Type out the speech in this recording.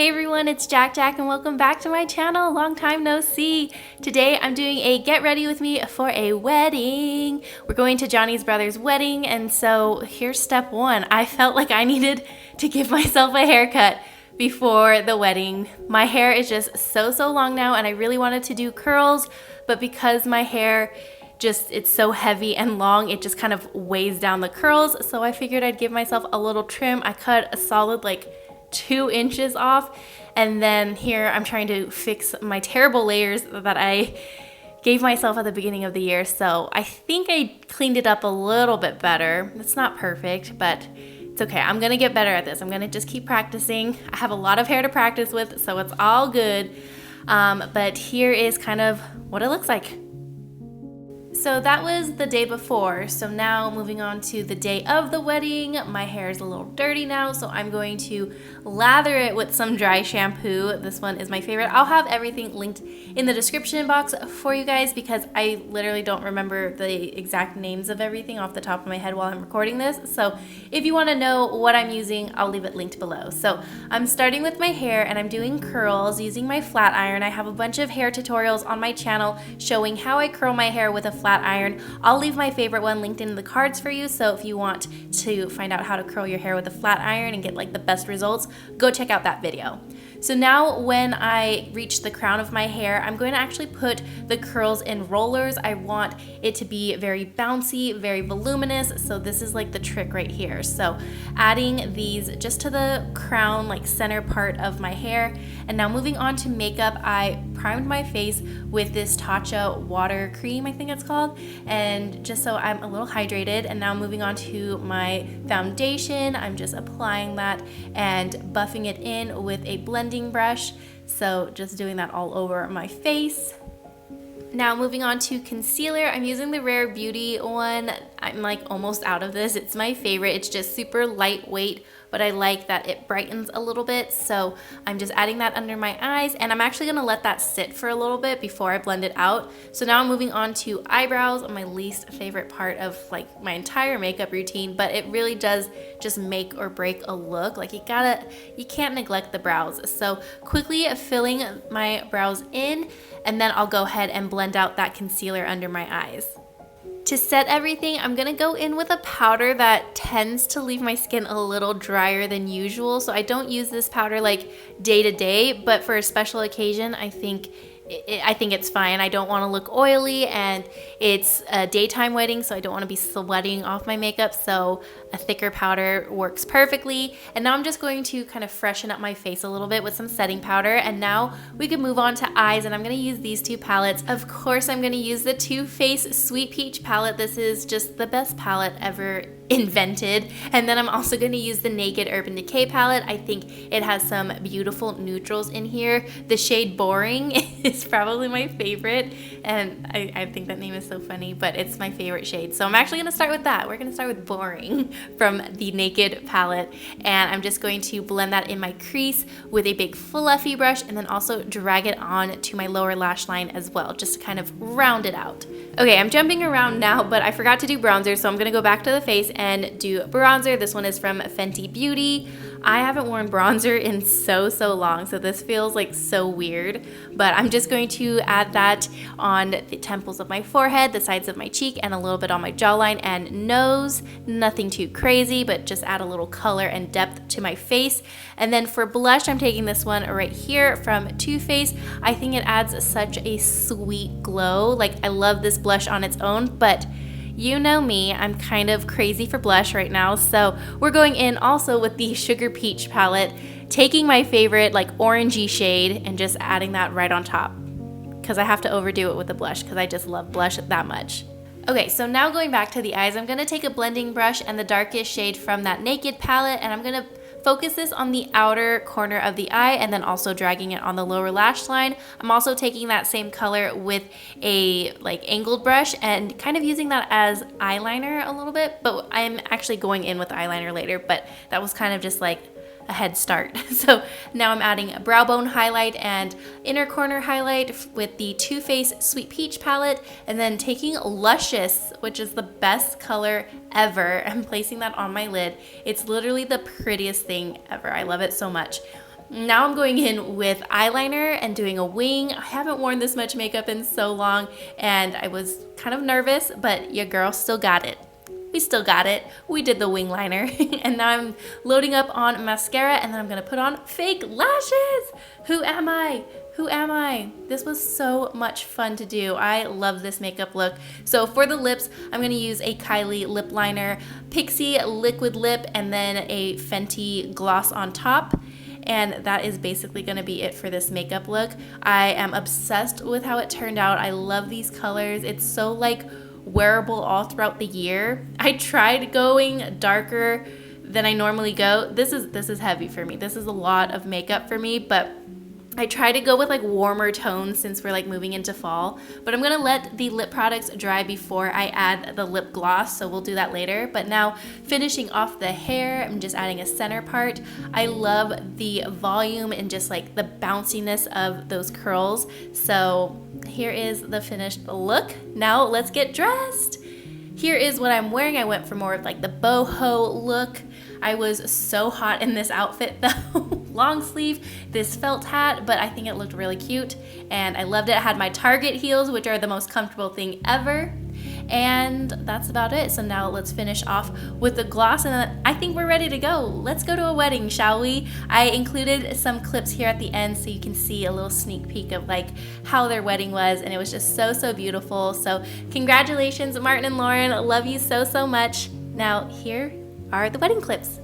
Hey everyone, it's Jack and welcome back to my channel. Long time no see. Today I'm doing a get ready with me for a wedding. We're going to Johnny's brother's wedding, and so here's step one. I felt like I needed to give myself a haircut before the wedding. My hair is just so long now, and I really wanted to do curls, but because my hair it's so heavy and long, it just kind of weighs down the curls, so I figured I'd give myself a little trim. I cut a solid 2 inches off, and then here I'm trying to fix my terrible layers that I gave myself at the beginning of the year. So I think I cleaned it up a little bit better. It's not perfect, but it's okay. I'm gonna get better at this. I'm gonna just keep practicing. I have a lot of hair to practice with, so it's all good. But here is kind of what it looks like. So that was the day before. So now moving on to the day of the wedding. My hair is a little dirty now, so I'm going to lather it with some dry shampoo. This one is my favorite. I'll have everything linked in the description box for you guys because I literally don't remember the exact names of everything off the top of my head while I'm recording this. So if you want to know what I'm using, I'll leave it linked below. So I'm starting with my hair and I'm doing curls using my flat iron. I have a bunch of hair tutorials on my channel showing how I curl my hair with a flat iron. I'll leave my favorite one linked in the cards for you, so if you want to find out how to curl your hair with a flat iron and get the best results, go check out that video. So now when I reach the crown of my hair, I'm going to actually put the curls in rollers. I want it to be very bouncy, very voluminous, so this is the trick right here. So adding these just to the crown, center part of my hair. And now moving on to makeup, I primed my face with this Tatcha water cream, I think it's called, and just so I'm a little hydrated. And now moving on to my foundation, I'm just applying that and buffing it in with a blending brush. So just doing that all over my face. Now moving on to concealer, I'm using the Rare Beauty one. I'm almost out of this. It's my favorite. It's just super lightweight, but I like that it brightens a little bit. So I'm just adding that under my eyes, and I'm actually gonna let that sit for a little bit before I blend it out. So now I'm moving on to eyebrows, my least favorite part of my entire makeup routine, but it really does just make or break a look. You can't neglect the brows. So quickly filling my brows in, and then I'll go ahead and blend out that concealer under my eyes. To set everything, I'm gonna go in with a powder that tends to leave my skin a little drier than usual. So I don't use this powder day to day, but for a special occasion, I think it's fine. I don't want to look oily, and it's a daytime wedding, so I don't want to be sweating off my makeup, so a thicker powder works perfectly. And now I'm just going to kind of freshen up my face a little bit with some setting powder, and now we can move on to eyes, and I'm going to use these two palettes. Of course, I'm going to use the Too Faced Sweet Peach palette. This is just the best palette ever invented. And then I'm also going to use the Naked Urban Decay palette. I think it has some beautiful neutrals in here. The shade Boring is probably my favorite, and I think that name is so funny, but it's my favorite shade. So I'm actually going to start with that. We're going to start with Boring from the Naked palette, and I'm just going to blend that in my crease with a big fluffy brush, and then also drag it on to my lower lash line as well, just to kind of round it out. Okay, I'm jumping around now, but I forgot to do bronzer, so I'm going to go back to the face and do bronzer. This one is from Fenty Beauty. I haven't worn bronzer in so long, so this feels so weird, but I'm just going to add that on the temples of my forehead, the sides of my cheek, and a little bit on my jawline and nose. Nothing too crazy, but just add a little color and depth to my face. And then for blush, I'm taking this one right here from Too Faced. I think it adds such a sweet glow. I love this blush on its own, but you know me, I'm kind of crazy for blush right now, so we're going in also with the Sugar Peach palette, taking my favorite orangey shade and just adding that right on top, because I have to overdo it with the blush because I just love blush that much. Okay, so now going back to the eyes, I'm going to take a blending brush and the darkest shade from that Naked palette, and I'm going to focus this on the outer corner of the eye and then also dragging it on the lower lash line. I'm also taking that same color with a angled brush and kind of using that as eyeliner a little bit, but I'm actually going in with eyeliner later, but that was kind of just a head start. So now I'm adding a brow bone highlight and inner corner highlight with the Too Faced Sweet Peach palette, and then taking Luscious, which is the best color ever, and placing that on my lid. It's literally the prettiest thing ever. I love it so much. Now I'm going in with eyeliner and doing a wing. I haven't worn this much makeup in so long, and I was kind of nervous, but your girl still got it. We still got it. We did the wing liner. And now I'm loading up on mascara, and then I'm gonna put on fake lashes. Who am I? Who am I? This was so much fun to do. I love this makeup look. So for the lips, I'm gonna use a Kylie lip liner, Pixie liquid lip, and then a Fenty gloss on top. And that is basically gonna be it for this makeup look. I am obsessed with how it turned out. I love these colors. It's so like wearable all throughout the year. I tried going darker than I normally go. This is heavy for me. This is a lot of makeup for me, but I try to go with like warmer tones since we're like moving into fall, but I'm gonna let the lip products dry before I add the lip gloss, so we'll do that later. But now finishing off the hair, I'm just adding a center part. I love the volume and just like the bounciness of those curls. So here is the finished look. Now let's get dressed. Here is what I'm wearing. I went for more of like the boho look. I was so hot in this outfit though. Long sleeve, this felt hat, but I think it looked really cute and I loved it. I had my Target heels, which are the most comfortable thing ever. And that's about it. So now let's finish off with the gloss, and then I think we're ready to go. Let's go to a wedding, shall we? I included some clips here at the end so you can see a little sneak peek of like how their wedding was, and it was just so beautiful. So congratulations, Martin and Lauren. Love you so much. Now here are the wedding clips.